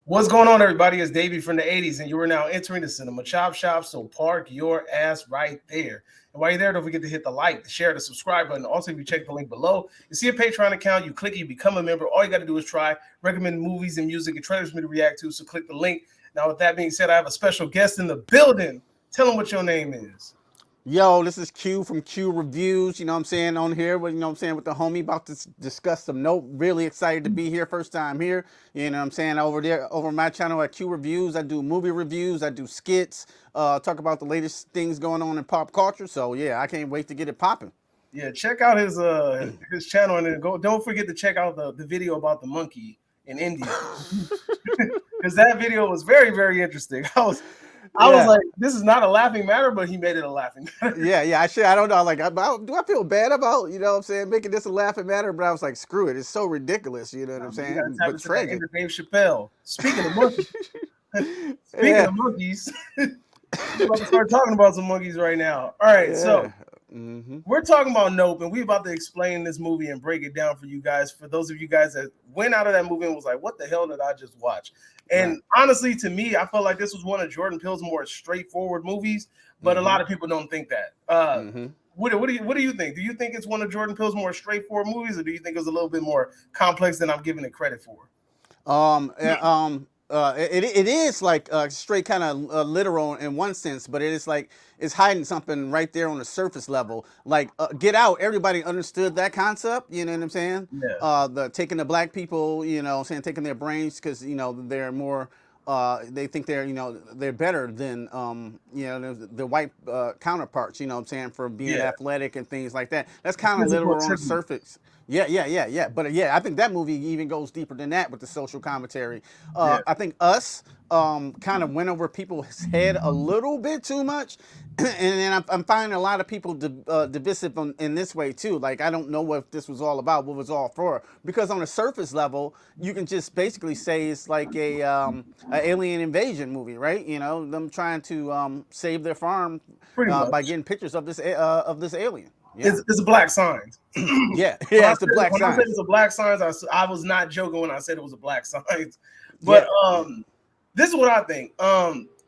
What's going on, everybody? It's Davey from the 80s, and you are now entering the Cinema Chop Shop, so park your ass right there. And while you're there, don't forget to hit the like, the share, the subscribe button. Also, if you check the link below, you see a Patreon account, you click it, you become a member. All you got to do is try, recommend movies and music and trailers for me to react to, so click the link. Now, with that being said, I have a special guest in the building. Tell them what your name is. Yo, this is Q from Q Reviews, you know what I'm saying, on here, you know what I'm saying, with the homie, about to discuss some note. Really excited to be here, first time here, you know what I'm saying, over there, over my channel at Q Reviews. I do movie reviews, I do skits, talk about the latest things going on in pop culture, so yeah, I can't wait to get it popping. Yeah, check out his channel, and then don't forget to check out the video about the monkey in India. Because that video was very, very interesting. I was Yeah. like, this is not a laughing matter, but he made it a laughing matter. Yeah, I don't know, like, do I feel bad about, you know what I'm saying, making this a laughing matter, but I was like, screw it, it's so ridiculous, you know what I'm You gotta saying, tap but into that tragic. inner Dave Chappelle. Speaking of monkeys, speaking Yeah, of monkeys, we're about to start talking about some monkeys right now. All right, so yeah. Hmm. we're talking about Nope, and we're about to explain this movie and break it down for you guys. For those of you guys that went out of that movie and was like, "What the hell did I just watch?" Right. And honestly, to me, I felt like this was one of Jordan Peele's more straightforward movies, but a lot Hmm. of people don't think that. Hmm. What do you think? Do you think it's one of Jordan Peele's more straightforward movies, or do you think it was a little bit more complex than I'm giving it credit for? It is like straight kind of literal in one sense, but it is like it's hiding something right there on the surface level. Like Get Out, everybody understood that concept. You know what I'm saying? Yeah, The taking the black people, you know, saying taking their brains because you know they're more. They think they're they're better than the white counterparts. You know what I'm saying, for being yeah. athletic and things like that. That's kind of Physical literal on the attribute. surface. Yeah. But yeah, I think that movie even goes deeper than that with the social commentary. Yeah. I think Us kind of went over people's head a little bit too much, and then I'm finding a lot of people divisive in this way too. Like I don't know what this was all about, what it was all for, because on a surface level, you can just basically say it's like a alien invasion movie, right? You know, them trying to save their farm Pretty by much. getting pictures of this alien. Yeah, It's a black signs. yeah, When yeah. It's the black I said science. it's a black science, I was not joking when I said it was a black science. But Yeah. this is what I think.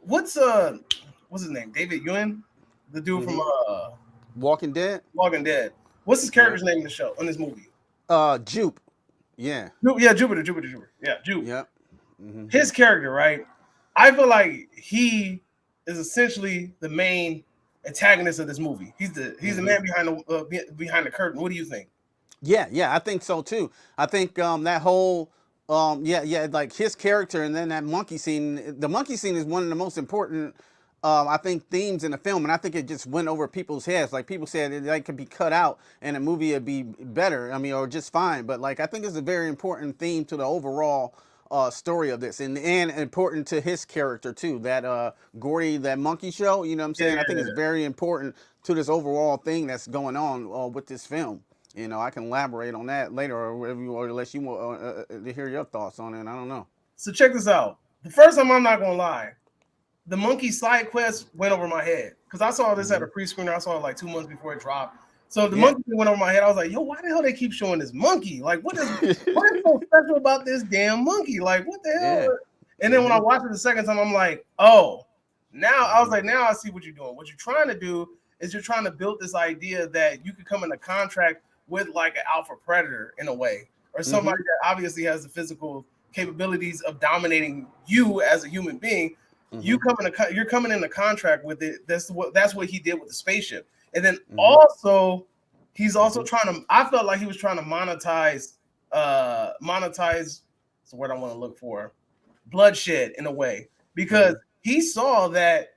What's his name? David Ewan, the dude from Mm-hmm. Walking Dead. Walking Dead. What's his Yeah. character's name in the show in this movie? Jupe. Yeah. Yeah, Jupiter. Yeah, Jupe. Yep. Mm-hmm. His character, right? I feel like he is essentially the main antagonist of this movie. He's the Mm-hmm. man behind the curtain. What do you think? Yeah, I think so too. I think that whole yeah, like his character, and then that monkey scene. The monkey scene is one of the most important, I think, themes in the film, and I think it just went over people's heads. Like people said, it could be cut out, and the movie would be better. I mean, or just fine. But like, I think it's a very important theme to the overall story of this, and important to his character too. That Gordy, that monkey show. You know what I'm saying? I think it's Yeah. very important to this overall thing that's going on with this film. You know, I can elaborate on that later, or whatever you, or unless you want to hear your thoughts on it. I don't know. So check this out. The first time, I'm not gonna lie, the monkey side quest went over my head because I saw this at Hmm. a pre-screener. I saw it like 2 months before it dropped. So the Yeah. monkey thing went over my head. I was like, yo, why the hell they keep showing this monkey? Like, what is so special about this damn monkey? Like, what the hell? Yeah. And then when I Hmm. watched it the second time, I'm like, oh, now I was Hmm. like, now I see what you're doing. What you're trying to do is you're trying to build this idea that you could come in a contract with like an alpha predator in a way, or Hmm. somebody that obviously has the physical capabilities of dominating you as a human being. Hmm. You're coming in a contract with it. That's what he did with the spaceship. And then Hmm. also he's also Hmm. trying to, I felt like he was trying to monetize is the word I want to look for, bloodshed in a way, because Hmm. he saw that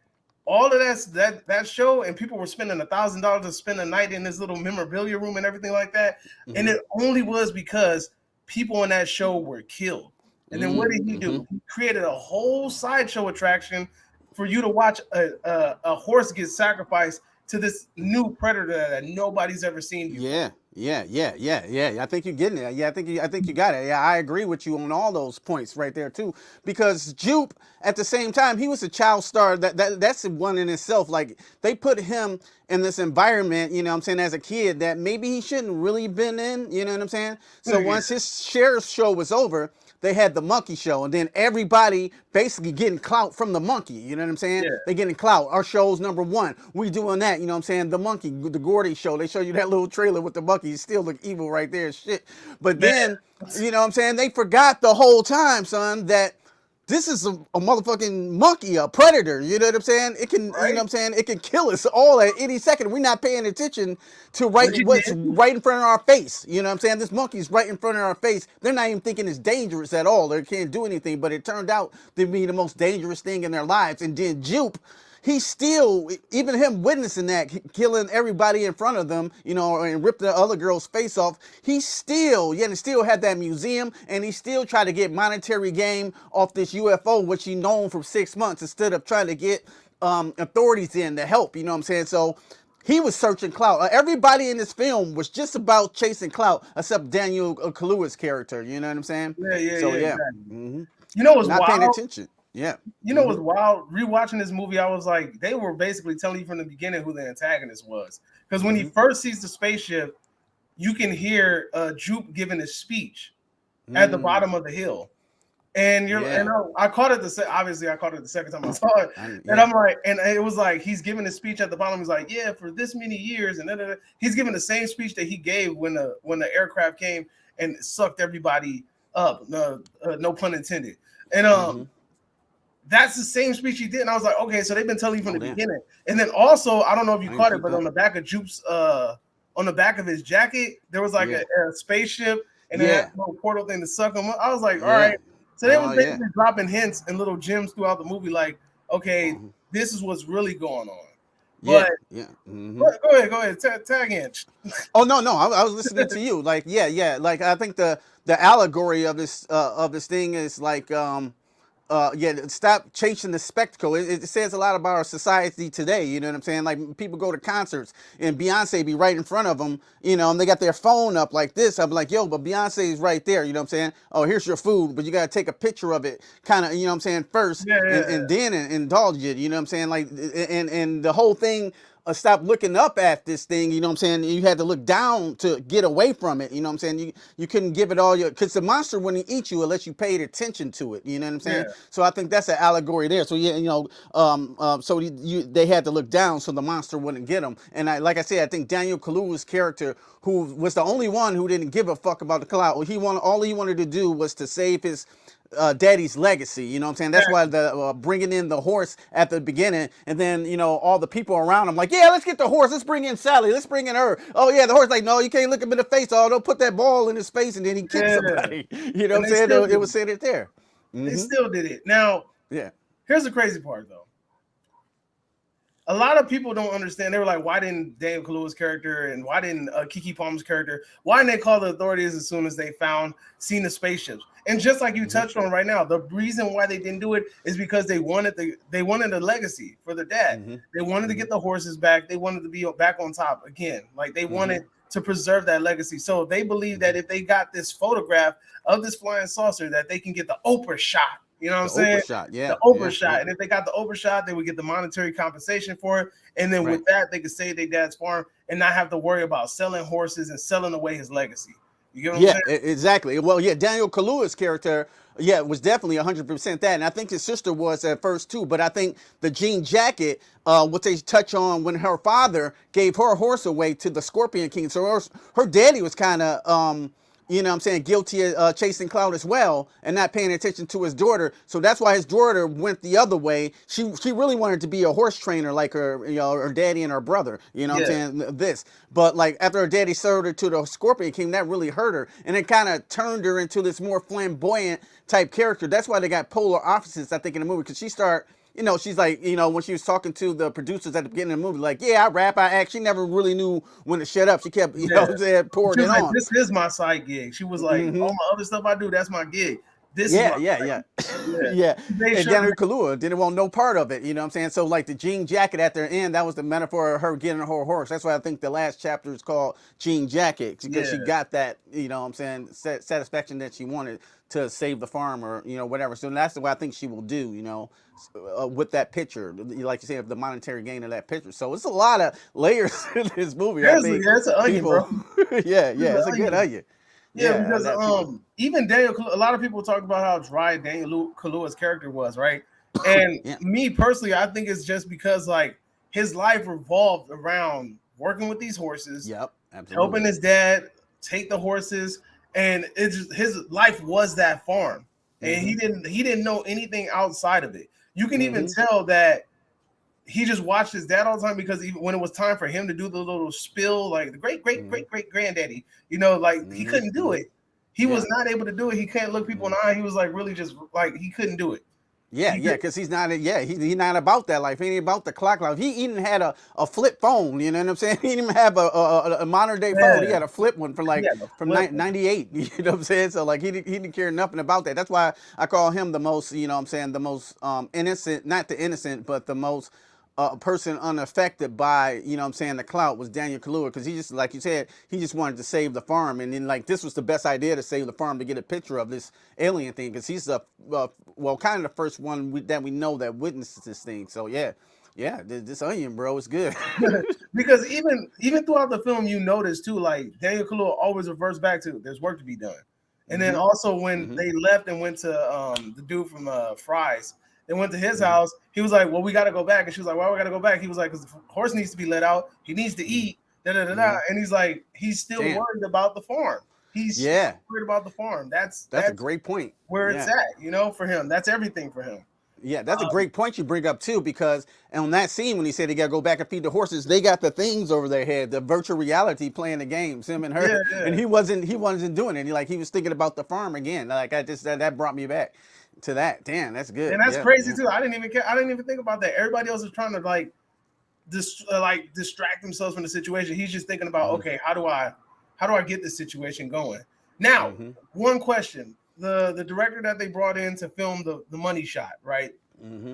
all of that show, and people were spending $1,000 to spend a night in this little memorabilia room and everything like that, and Hmm. it only was because people in that show were killed. And then what did he Hmm. do? He created a whole sideshow attraction for you to watch a horse get sacrificed to this new predator that nobody's ever seen before. Yeah. I think you're getting it. Yeah, I think you got it. Yeah, I agree with you on all those points right there too. Because Jupe, at the same time, he was a child star. That's one in itself. Like they put him in this environment, you know what I'm saying, as a kid that maybe he shouldn't really been in, you know what I'm saying? So Yeah. once his sheriff's show was over, they had the monkey show, and then everybody basically getting clout from the monkey. You know what I'm saying? Yeah. They getting clout. Our show's #1. We doing that. You know what I'm saying? The monkey, the Gordy show. They show you that little trailer with the monkey. He still look evil right there, shit. But then, you know what I'm saying? They forgot the whole time, son, that this is a motherfucking monkey, a predator. You know what I'm saying? It can, Right. you know what I'm saying? It can kill us all at any second. We're not paying attention to Which it what's did. right in front of our face. You know what I'm saying? This monkey's right in front of our face. They're not even thinking it's dangerous at all. They can't do anything, but it turned out to be the most dangerous thing in their lives. And then Jupe, he still, even him witnessing that, killing everybody in front of them, you know, and ripped the other girl's face off, he still had that museum, and he still tried to get monetary gain off this UFO, which he known for 6 months, instead of trying to get authorities in to help, you know what I'm saying? So he was searching clout. Everybody in this film was just about chasing clout, except Daniel Kaluuya's character, you know what I'm saying? Yeah, So yeah. exactly. You know what's Not wild? paying attention. Yeah. You know what's wild? Rewatching this movie, I was like, they were basically telling you from the beginning who the antagonist was. Because when he first sees the spaceship, you can hear Jupe giving his speech at the bottom of the hill. And I caught it obviously I caught it the second time I saw it. And I'm like, and it was like he's giving his speech at the bottom. He's like, yeah, for this many years, and he's giving the same speech that he gave when the aircraft came and sucked everybody up. No pun intended. And that's the same speech he did. And I was like, okay, so they've been telling you from the beginning. And then also, I don't know if you caught it, but on the back of Jupe's on the back of his jacket, there was like a spaceship and then that little portal thing to suck him up. I was like, all right. So they were basically dropping hints and little gems throughout the movie, like, okay, this is what's really going on. But go ahead, tag in. Oh no, I was listening to you. Like, like I think the allegory of this thing is like stop chasing the spectacle. It says a lot about our society today. You know what I'm saying? Like, people go to concerts and Beyonce be right in front of them, you know, and they got their phone up like this. I'm like, yo, but Beyonce is right there. You know what I'm saying? Oh, here's your food, but you got to take a picture of it, kind of, you know what I'm saying, first, and then indulge it. You know what I'm saying? Like, and the whole thing. Stop looking up at this thing, you know what I'm saying? You had to look down to get away from it, you know what I'm saying? You couldn't give it all your, because the monster wouldn't eat you unless you paid attention to it, you know what I'm saying? So I think that's an allegory there. So you know, so they had to look down so the monster wouldn't get them. And like I said, I think Daniel Kaluuya's character, who was the only one who didn't give a fuck about the clout, all he wanted to do was to save his daddy's legacy, you know what I'm saying? That's why the bringing in the horse at the beginning, and then, you know, all the people around him like, yeah, let's get the horse, let's bring in Sally, let's bring in her. Oh yeah, the horse like, no, you can't look him in the face. Oh, don't put that ball in his face, and then he kicks somebody. You know what I'm saying? It was said it there. They still did it. Now, here's the crazy part though. A lot of people don't understand. They were like, why didn't Daniel Kaluuya's character and why didn't Keke Palmer's character, why didn't they call the authorities as soon as they seen the spaceships? And just like you touched on right now, the reason why they didn't do it is because they wanted a legacy for their dad. They wanted to get the horses back. They wanted to be back on top again. Like, they wanted to preserve that legacy. So they believe that if they got this photograph of this flying saucer, that they can get the Oprah shot. You know what I'm saying? Shot, the Oprah shot. And if they got the Oprah shot, they would get the monetary compensation for it. And then with that, they could save their dad's farm and not have to worry about selling horses and selling away his legacy. You get what I'm saying? Exactly. Well, Daniel Kaluuya's character, was definitely 100% that. And I think his sister was at first too. But I think the jean jacket, what they touch on when her father gave her horse away to the Scorpion King. So her daddy was kind of, you know what I'm saying, guilty of chasing clout as well and not paying attention to his daughter. So that's why his daughter went the other way. She really wanted to be a horse trainer like her, you know, her daddy and her brother, you know what I'm saying, this. But like after her daddy sold her to the Scorpion King, that really hurt her. And it kind of turned her into this more flamboyant type character. That's why they got polar opposites, I think, in the movie, because she started, you know, she's like, you know, when she was talking to the producers at the beginning of the movie, like, yeah, I rap, I act. She never really knew when to shut up. She kept, you know what I'm saying, pouring it on. This is my side gig. She was like, all my other stuff I do, that's my gig. And Daniel Kaluuya didn't want no part of it, you know what I'm saying? So like the jean jacket at their end, that was the metaphor of her getting her horse. That's why I think the last chapter is called Jean Jacket, because she got that, you know what I'm saying, satisfaction that she wanted to save the farm or, you know, whatever. So that's what I think she will do, you know, with that picture, like you said, the monetary gain of that picture. So it's a lot of layers in this movie. It's an onion, bro. It's a good onion. Yeah, Yeah, because that people. even a lot of people talk about how dry Daniel Kaluuya's character was, right? And Yeah. me personally, I think it's just because like his life revolved around working with these horses, Yep. helping Absolutely. his dad take the horses, and his life was that farm, and Mm-hmm. he didn't know anything outside of it. You can even Mm-hmm. tell that he just watched his dad all the time because even when it was time for him to do the little spill, like the great great Mm-hmm. great great granddaddy, you know, like he Mm-hmm. couldn't do Mm-hmm. it. He was Yeah. not able to do it. He can't look people in Mm-hmm. the eye. He was like really just like he couldn't do it. Yeah, He yeah, could, because he's not. Yeah, he not about that life. He ain't about the clock life. He even had a flip phone. You know what I'm saying? He didn't even have a modern day phone. He yeah, had a flip one for he like had the from flip. 98. You know what I'm saying? So like he didn't care nothing about that. That's why I call him the most. You know what I'm saying? The most innocent, not the innocent, but the most person unaffected by, you know what I'm saying, the clout was Daniel Kaluuya, because he just, like you said, he just wanted to save the farm. And then, like, this was the best idea to save the farm, to get a picture of this alien thing, because he's the, well, kind of the first one that we know that witnessed this thing. So, yeah. Yeah, this onion, bro, is good. Because even throughout the film, you notice too, like Daniel Kaluuya always reverts back to there's work to be done. And then Mm-hmm. also when Mm-hmm. they left and went to the dude from Fry's, they went to his Mm-hmm. house. He was like, "Well, we got to go back," and she was like, "Why we got to go back?" He was like, "Because the horse needs to be let out. He needs to Mm-hmm. eat." Da da da da. Mm-hmm. And he's like, he's still Damn. worried about the farm. He's still Yeah, worried about the farm. That's that's a that's great point. where it's Yeah. at, you know, for him. That's everything for him. Yeah, that's a great point you bring up too, because on that scene when he said he got to go back and feed the horses, they got the things over their head, the virtual reality playing the games, him and Yeah, her, and yeah. he wasn't doing it. He was thinking about the farm again. Like I just that brought me back to that. Damn, that's good. And that's Yeah, crazy yeah. too. I didn't even care. I didn't even think about that. Everybody else is trying to like distract themselves from the situation. He's just thinking about, Mm-hmm. okay, how do I get this situation going? Now, Mm-hmm. one question: the director that they brought in to film the money shot, right? Mm-hmm.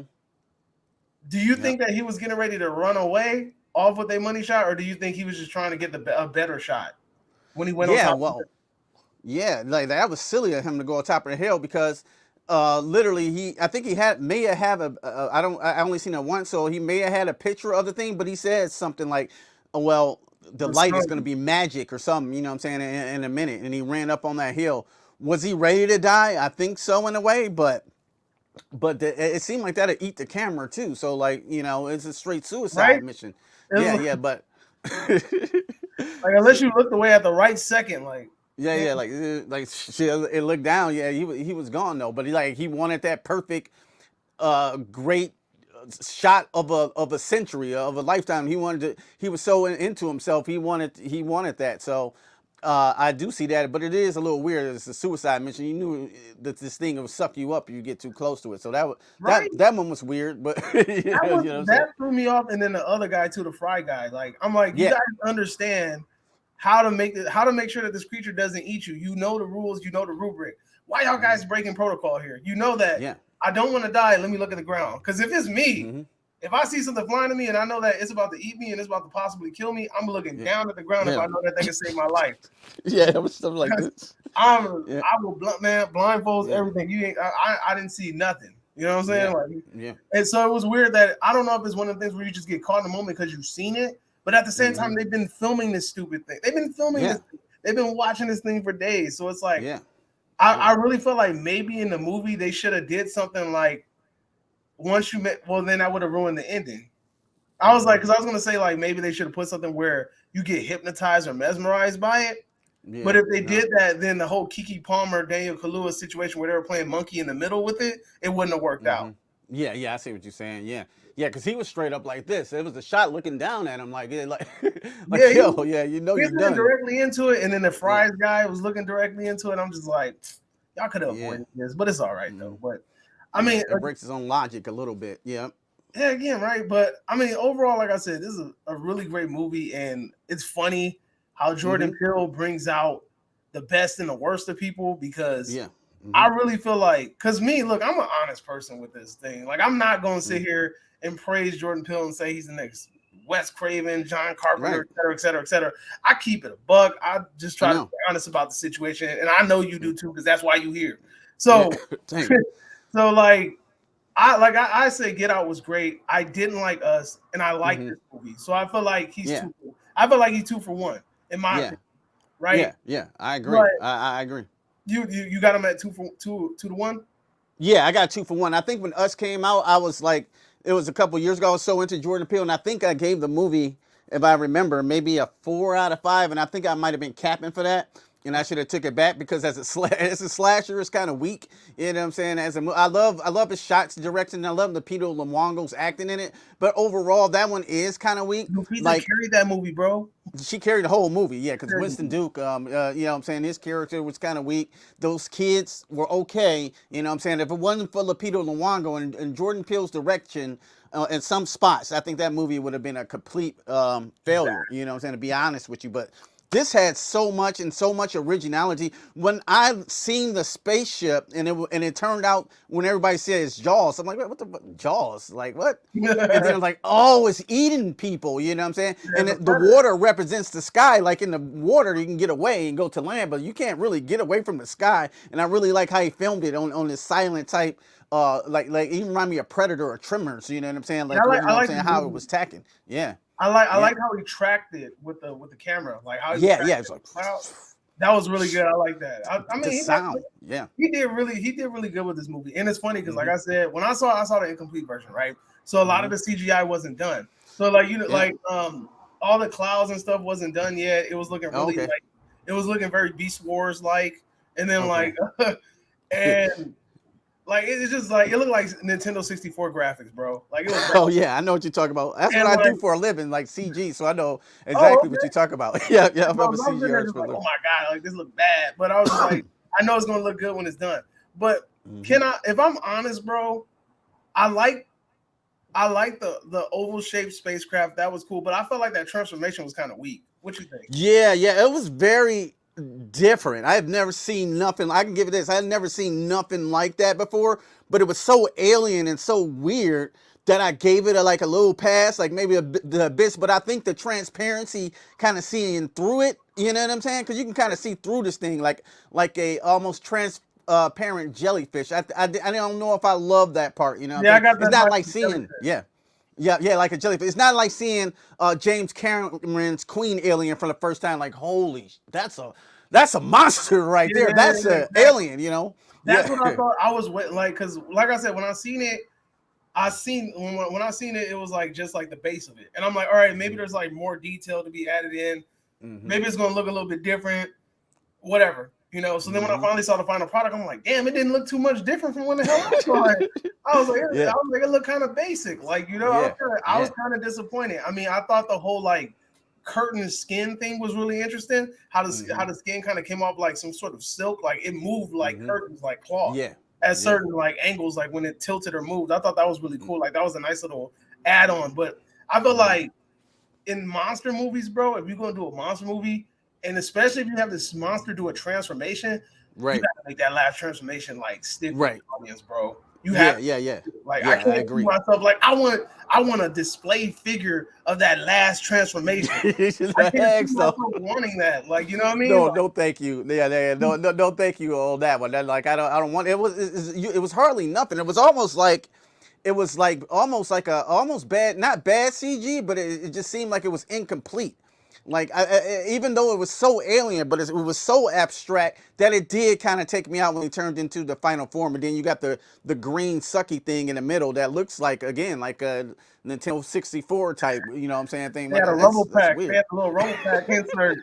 Do you Yep. think that he was getting ready to run away off with a money shot, or do you think he was just trying to get a better shot when he went on Yeah. top of Well, it? yeah, like that was silly of him to go on top of the hill, because literally I think he may have I only seen it once, so he may have had a picture of the thing, but he said something like, well, the The light is going to sun, be magic or something, you know what I'm saying, in a minute. And he ran up on that hill. Was he ready to die? I think so, in a way, but it seemed like that'd eat the camera too. So, like, it's a straight right? suicide mission. It's Yeah, like, yeah, but like unless you looked away at the right second, like yeah, yeah, yeah, like shit, it looked down. Yeah, he was gone though. But he wanted that perfect, great shot of a century, of a lifetime. He wanted to. He was so into himself. He wanted that. So I do see that, but it is a little weird. It's a suicide mission. You knew that this thing would suck you up if you get too close to it. So right. that one was weird. But That you was know what I'm saying? that threw me off, and then the other guy too, the fry guy. Like I'm like, you Yeah. guys understand how to make sure that this creature doesn't eat you. You know the rules, you know the rubric. Why y'all Mm-hmm. guys breaking protocol here? You know that Yeah. I don't want to die. Let me look at the ground. Because if it's me, Mm-hmm. if I see something flying at me and I know that it's about to eat me and it's about to possibly kill me, I'm looking Yeah. down at the ground if Yeah. I know that they can save my life. Yeah. It was stuff like this. I Yeah. will blindfolds Yeah. everything. You ain't I didn't see nothing. You know what I'm saying? Yeah. Like, Yeah. and so it was weird that I don't know if it's one of the things where you just get caught in the moment because you've seen it, but at the same Mm-hmm. time they've been filming this stupid thing. They've been filming Yeah. this. They've been watching this thing for days. So it's like Yeah. I Yeah. really feel like maybe in the movie they should have did something like once you met. Well, then I would have ruined the ending. I was like, because I was gonna say like maybe they should have put something where you get hypnotized or mesmerized by it. But Yeah. if they No. did that, then the whole Kiki Palmer, Daniel Kaluuya situation where they were playing monkey in the middle with it, it wouldn't have worked Mm-hmm. out. Yeah, yeah, I see what you're saying. Yeah, yeah, because he was straight up like this. It was a shot looking down at him, like, yeah, like, Yeah, like, yo, yeah, he was you're looking done. directly into it, and then the Yeah, fries guy was looking directly into it. I'm just like, y'all could have yeah, avoided this, but it's all right mm-hmm. though. But I Yeah. mean, It breaks his own logic a little bit. Yeah. yeah, again, right? But I mean, overall, like I said, this is a really great movie, and it's funny how Jordan Mm-hmm. Peele brings out the best and the worst of people because Yeah. Mm-hmm. I really feel like, because me, look, I'm an honest person with this thing. Like, I'm not going to sit here and praise Jordan Peele and say he's the next Wes Craven, John Carpenter, Right. et cetera, et cetera, et cetera. I keep it a buck. I just I try to be know. honest about the situation, and I know you do too, because that's why you here. Yeah. So, Thank you. so like I say Get Out was great. I didn't like Us, and I like Mm-hmm. this movie. So I feel like he's Yeah. two. I feel like he's 2 for 1 in my Yeah. opinion. right? Yeah, yeah, I agree. But I agree. you got him at 2 to 1. Yeah, I got 2 for 1. I think when Us came out, I was like, it was a couple years ago. I was so into Jordan Peele, and I think I gave the movie, if I remember, maybe a 4 out of 5, and I think I might have been capping for that, and I should have took it back because as as a slasher, it's kind of weak. You know what I'm saying? I love his shots, direction. I love the Peter Luongo's acting in it, but overall, that one is kind of weak. Lupita Like carried that movie, bro. she carried the whole movie, yeah, because Carried the Winston movie. Duke, you know what I'm saying, his character was kind of weak. Those kids were okay, you know what I'm saying. If it wasn't for Lupita Nyong'o and Jordan Peele's direction in some spots, I think that movie would have been a complete failure, you know what I'm saying, to be honest with you. But this had so much and so much originality. When I seen the spaceship and it turned out when everybody said it's Jaws, I'm like, what the Jaws? Like what? And then I'm like, oh, it's eating people, you know what I'm saying? And As a the predator. water represents the sky. Like in the water, you can get away and go to land, but you can't really get away from the sky. And I really like how he filmed it on this silent type, like even remind me of Predator or Tremors, you know what I'm saying? Yeah, Like, you I know what I'm like saying? this How it movie. was tacking. Yeah, I yeah, like how he tracked it with the camera, like how he was yeah, tracking yeah. It's it like, with the cloud. That was really good. I like that. I the mean, sound. Yeah. he did really good with this movie, and it's funny because, like Hmm. I said, when I saw the incomplete version, right? So a lot of Hmm. the CGI wasn't done. So like Yeah. all the clouds and stuff wasn't done yet. It was looking Oh, really okay. like it was looking very Beast Wars like, and then Okay. like and like it's just like it looked like Nintendo 64 graphics, bro. Like it was bad. Oh yeah, I know what you're talking about. That's what And I like do for a living, like CG. So I know oh, exactly what you talk about. Yeah, yeah. I'm bro, a I was CG sitting there artist just for a like, oh living. my god, like this look bad. But I was just like, I know it's gonna look good when it's done. But Hmm. if I'm honest, bro, I like the oval shaped spacecraft. That was cool, but I felt like that transformation was kind of weak. What you think? Yeah, yeah. It was very different. I have never seen nothing. I can give it this. I had never seen nothing like that before. But it was so alien and so weird that I gave it like a little pass, like maybe the abyss. But I think the transparency, kind of seeing through it. You know what I'm saying? Because you can kind of see through this thing, like a almost transparent jellyfish. I don't know if I love that part. You know what I'm Yeah, I saying? got It's that not vibe like from seeing. Jellyfish. Yeah. Yeah, yeah, like a jellyfish. It's not like seeing James Cameron's Queen Alien for the first time. Like, holy, that's a monster right there. Yeah, That's a exactly. alien, you know. That's Yeah. what I thought. I was with like because like I said, when I seen it, when I seen it, it was like just like the base of it, and I'm like, all right, maybe there's like more detail to be added in. Mm-hmm. Maybe it's gonna look a little bit different. Whatever, you know. So then when I Mm-hmm. finally saw the final product, I'm like, damn, it didn't look too much different from when the hell I saw it. Yeah. It looked kind of basic. Like, you know, Yeah. I was Yeah. kind of disappointed. I mean, I thought the whole like curtain skin thing was really interesting. Mm-hmm. How the skin kind of came off like some sort of silk, like it moved like Mm-hmm. curtains, like cloth Yeah. at Yeah. certain like angles, like when it tilted or moved. I thought that was really cool. Like that was a nice little add on. But I feel Mm-hmm. like in monster movies, bro, if you're gonna do a monster movie, and especially if you have this monster do a transformation, you Right. gotta make that last transformation like stick with the Right. audience, bro. You have Yeah. Yeah. Yeah. like I Yeah. I can't see agree. myself like I want a display figure of that last transformation. I can't see Heck myself so. wanting that. Like, you know what I mean? No, Like, no, thank you. Yeah, yeah, no, no, no, thank you on that one. That, like, I don't want. It was hardly nothing. It was almost like, almost like a almost bad, not bad CG, but it just seemed like it was incomplete. Like, even though it was so alien, but it was so abstract that it did kind of take me out when he turned into the final form. And then you got the green sucky thing in the middle that looks like, again, like a Nintendo 64 type. You know what I'm saying? Thing they like had a that's rumble that's pack. They weird. had a little rumble pack insert.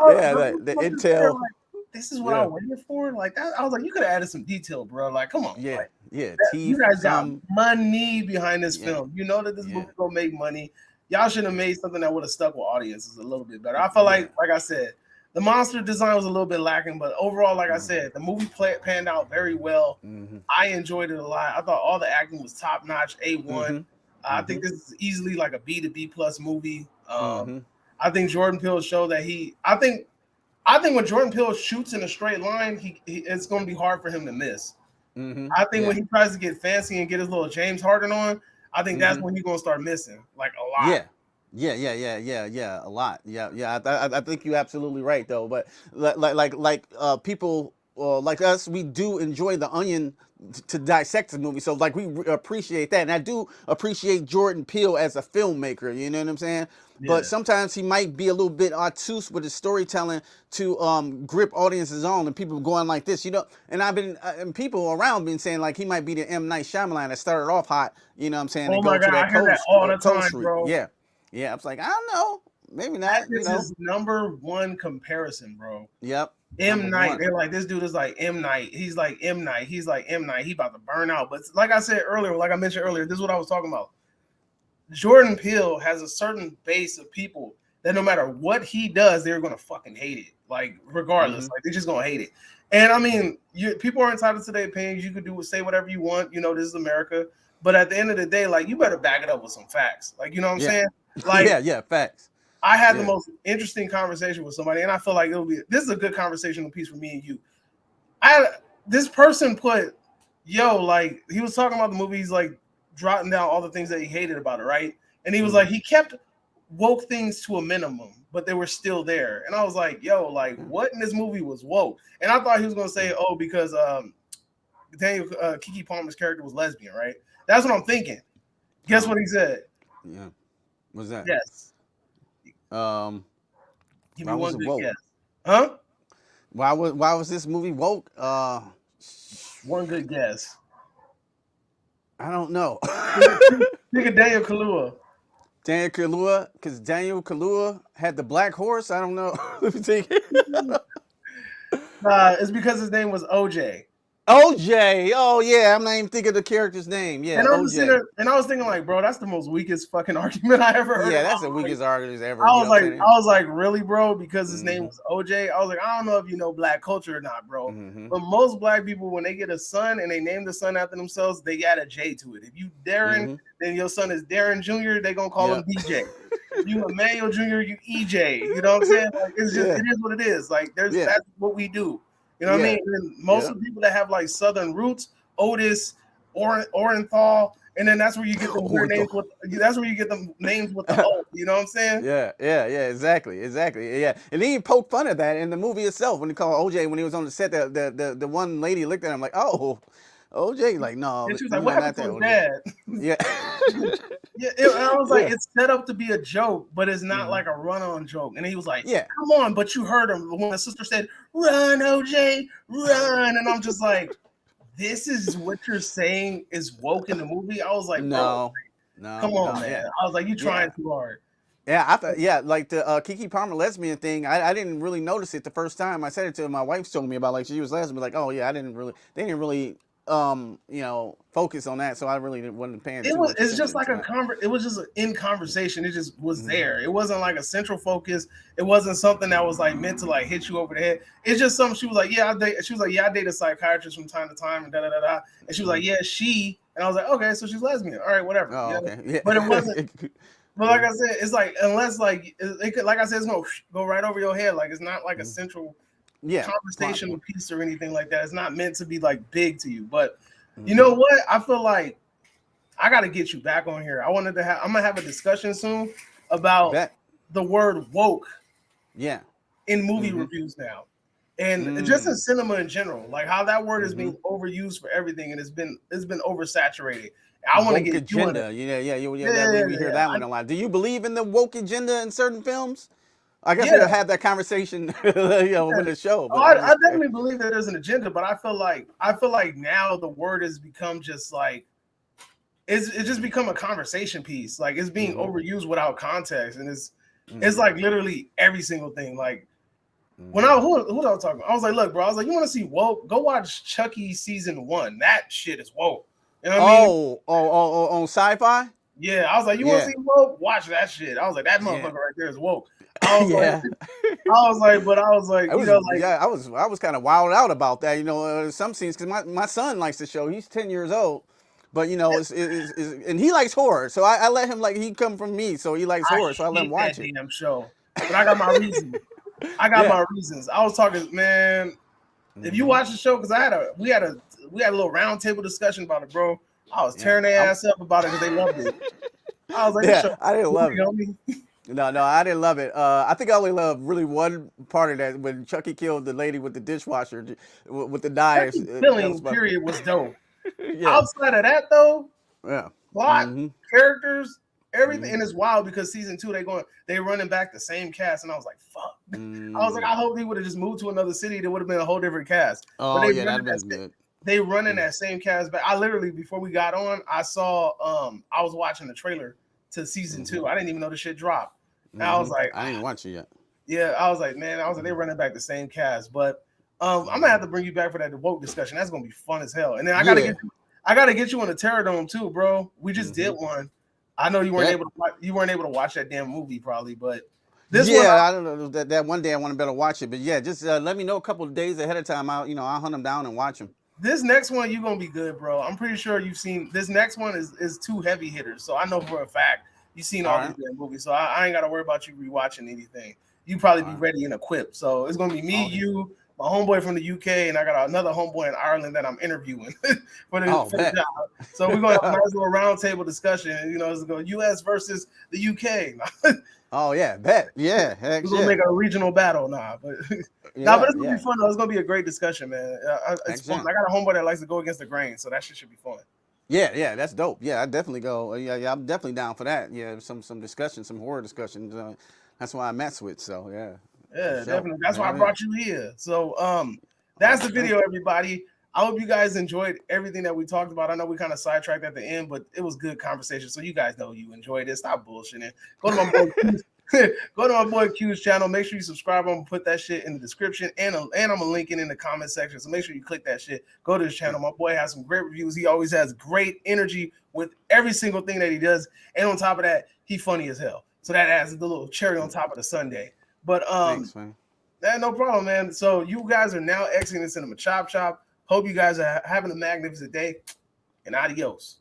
Yeah, the I'm just there Intel. like, this is what I Yeah. waited for. Like that, I was like, you could have added some detail, bro. Like, come on, Yeah, like yeah, you teeth, guys got some, money behind this yeah, film. You know that this yeah, movie's gonna make money. Y'all should have made something that would have stuck with audiences a little bit better. I felt yeah. like I said, the monster design was a little bit lacking, but overall, like I Mm-hmm. said, the movie panned out very well. Mm-hmm. I enjoyed it a lot. I thought all the acting was top notch, A1. Mm-hmm. I Mm-hmm. think this is easily like a B to B plus movie. Mm-hmm. I think Jordan Peele showed that I think when Jordan Peele shoots in a straight line, it's going to be hard for him to miss. Mm-hmm. I think when Yeah. he tries to get fancy and get his little James Harden on, I think that's Mm-hmm. when he's going to start missing like a lot. Yeah. Yeah, yeah, yeah, yeah, yeah, a lot. Yeah, yeah. I think you're absolutely right though. But people like us, we do enjoy the Onion to dissect the movie. So like we appreciate that, and I do appreciate Jordan Peele as a filmmaker. You know what I'm saying? Yeah. but sometimes he might be a little bit obtuse with his storytelling to grip audiences on, and people going like this, you know. And I've been and people around been saying like he might be the M Night Shyamalan that started off hot, you know what I'm saying, Oh and my go to God, that I hear that all the cold time, street. bro. Yeah, yeah. I was like, I don't know, maybe That not, you is know. his number one comparison, bro. Yep, M number Night. one. They're like, this dude is like M Night. He's like M Night. He's like M Night. He about to burn out. But like I said earlier, like I mentioned earlier, this is what I was talking about. Jordan Peele has a certain base of people that no matter what he does, they're gonna fucking hate it. Like regardless, like they're just gonna hate it. And I mean, people are entitled to their opinions. You could say whatever you want. You know, this is America. But at the end of the day, like you better back it up with some facts. Like you know what I'm saying? Like yeah, facts. I had the most interesting conversation with somebody, and I feel like this is a good conversational piece for me and you. This person put, like he was talking about the movie. He's like jotting down all the things that he hated about it, right? And he was like, he kept woke things to a minimum, but they were still there. And I was like, like what in this movie was woke? And I thought he was gonna say, oh, because Kiki Palmer's character was lesbian, right? That's what I'm thinking. Guess what he said? Yeah. What's that? Yes. Give me one good guess. Huh? Why was this movie woke? One good guess. I don't know. Think of Daniel Kaluuya. Daniel Kaluuya, because Daniel Kaluuya had the black horse. I don't know. Let me think. It's because his name was OJ. OJ. Oh yeah, I'm not even thinking of the character's name. Yeah, and OJ. I was thinking like, bro, that's the most weakest fucking argument I ever heard. Yeah, that's the weakest argument ever. I was like, really, bro? Because his name was OJ. I was like, I don't know if you know black culture or not, bro. But most black people, when they get a son and they name the son after themselves, they add a J to it. If you Darren, then your son is Darren Jr. They gonna call him DJ. If you Emmanuel Jr., you EJ. You know what I'm saying? Like it's just it is what it is. Like that's what we do. You know what I mean? And most of the people that have like Southern roots, Otis, Orenthal, and then that's where you get the weird names with. That's where you get the names with the O. You know what I'm saying? Yeah, exactly. Yeah, and he poked fun at that in the movie itself when he called OJ when he was on the set. The one lady looked at him like, "Oh, OJ," like, "No." And she was like, "What happened to his dad?" Yeah. I was like, it's set up to be a joke, but it's not like a run-on joke. And he was like, come on, but you heard him when the sister said, "Run, OJ, run," and I'm just like, this is what you're saying is woke in the movie. I was like, no, come on, man. I was like, you trying too hard. Yeah, I thought, like the Kiki Palmer lesbian thing. I didn't really notice it the first time. I said it to my wife, told me about like she was lesbian. Like, oh yeah, they didn't really focus on that, so I really wasn't paying attention. It's just like it was just in conversation. It just was there. It wasn't like a central focus. It wasn't something that was like meant to like hit you over the head. It's just something she was like, I date a psychiatrist from time to time and da da da da. And she was like, she, and I was like, okay, so she's lesbian. All right, whatever. Oh, okay. Yeah. But it wasn't. But like I said, it's like unless like it could, like I said, it's gonna go right over your head. Like it's not like a central conversational piece or anything like that. It's not meant to be like big to you. But you know what? I feel like I got to get you back on here. I'm gonna have a discussion soon about the word woke. Yeah. In movie reviews now, and just in cinema in general, like how that word is being overused for everything, and it's been oversaturated. I want to get agenda. We hear that one a lot. Do you believe in the woke agenda in certain films? I guess we'll have that conversation, with the show. But I definitely believe that there's an agenda, but I feel like now the word has become just like it's just become a conversation piece. Like it's being overused without context, and it's like literally every single thing. Like when who was I talking about? I was like, look, bro, I was like, you want to see woke? Go watch Chucky season 1. That shit is woke. You know what I mean? On Sci-Fi? Yeah, I was like, you want to see woke? Watch that shit. I was like, that motherfucker right there is woke. I was like, I was kind of wilded out about that. Some scenes because my son likes the show. He's 10 years old, but and he likes horror, so I let him he come from me, so he likes horror, so I let him watch it. Damn show, but I got my reasons. My reasons. I was talking, man. If you watch the show, because we had a little round table discussion about it, bro. I was tearing their ass up about it because they loved it. I was like, I didn't love it. No, I didn't love it. I think I only loved really one part of that when Chucky killed the lady with the dishwasher with the knives. Killing period was dope. Outside of that, though, plot, characters, Everything, and it's wild because season 2 they running back the same cast, and I was like, fuck. I was like, I hope they would have just moved to another city. There would have been a whole different cast. Oh but yeah, that'd been good. They running that same cast back. I literally, before we got on, I saw I was watching the trailer to season 2. I didn't even know the shit dropped. And I was like, I didn't even watch it yet. Yeah, I was like, man, they're running back the same cast. But I'm gonna have to bring you back for that woke discussion. That's gonna be fun as hell. And then I gotta get you on the Terror Dome too, bro. We just did one. I know you weren't able to watch that damn movie probably, but this one, I don't know that one day I want to better watch it. But yeah, just let me know a couple of days ahead of time. I'll hunt them down and watch them. This next one you're gonna be good, bro. I'm pretty sure you've seen this next one is 2 heavy hitters. So I know for a fact you've seen all these damn movies. So I ain't gotta worry about you rewatching anything. You probably be ready and equipped. So it's gonna be me, you, my homeboy from the UK, and I got another homeboy in Ireland that I'm interviewing for the job. So we're gonna have a nice little roundtable discussion. It's going US versus the UK. Oh yeah, bet. Yeah, we're gonna make a regional battle now, but but it's gonna be fun though. It's gonna be a great discussion, man. It's fun. I got a homeboy that likes to go against the grain, so that shit should be fun. Yeah, that's dope. Yeah, I definitely go. Yeah, I'm definitely down for that. Yeah, some discussion, some horror discussions. That's why I mess with. So yeah, definitely. That's why I brought you here. So that's the video, everybody. I hope you guys enjoyed everything that we talked about. I know we kind of sidetracked at the end, but it was good conversation. So you guys know you enjoyed it. Stop bullshitting. Go to my boy Q's channel. Make sure you subscribe. I'm gonna put that shit in the description, and I'm gonna link it in the comment section. So make sure you click that shit. Go to his channel. My boy has some great reviews. He always has great energy with every single thing that he does. And on top of that, he funny as hell. So that adds the little cherry on top of the sundae. But thanks, man. No problem, man. So you guys are now exiting the Cinema Chop Shop. Hope you guys are having a magnificent day, and adios.